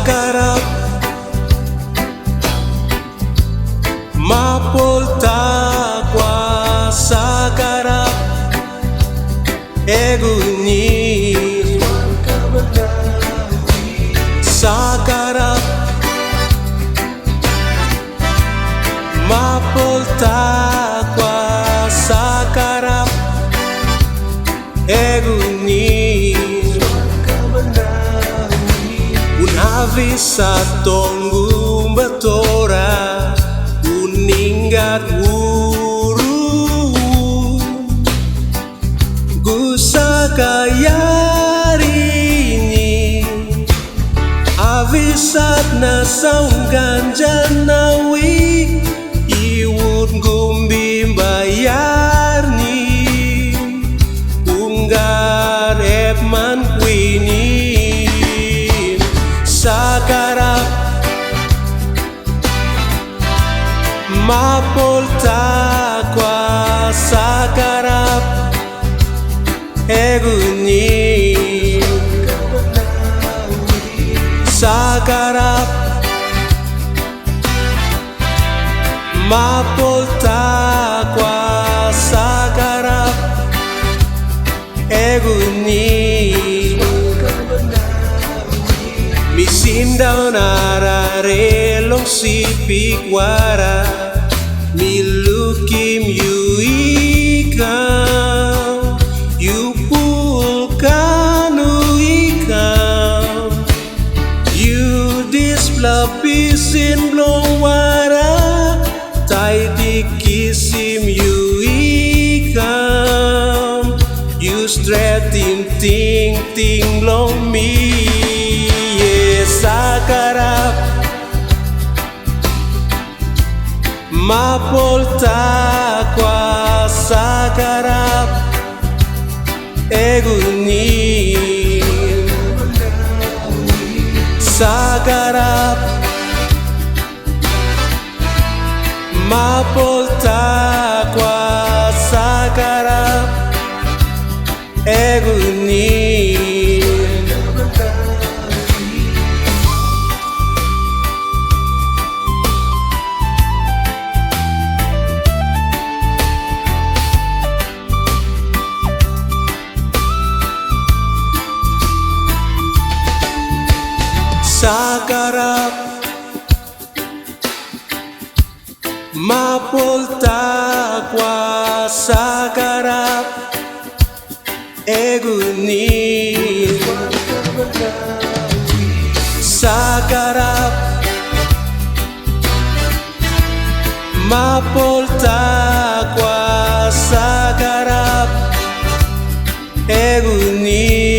sakarap mapolta kwa sakarap eguni sakarap mapolta kwa sakarap eguni unavisa tonggu batora uninggat uru gusa kayarini avisat na saunggan janawi iwud gumbi bayarni unggar epman kwini sakarap mapolta kwa sakarap eguni sakarap mapolta kwa sakarap eguni misindaw nararelong sipikwara milukim yu ikaw yupulkanu ikaw yu displapisin blowara tay dikisim yu ikaw yu stretim ting ting lomi sakarap mapolta kwa sakarap eguni sakarap mapolta kwa sakarap eguni sakarap mapolta kwa sakarap eguni sakarap mapolta kwa sakarap eguni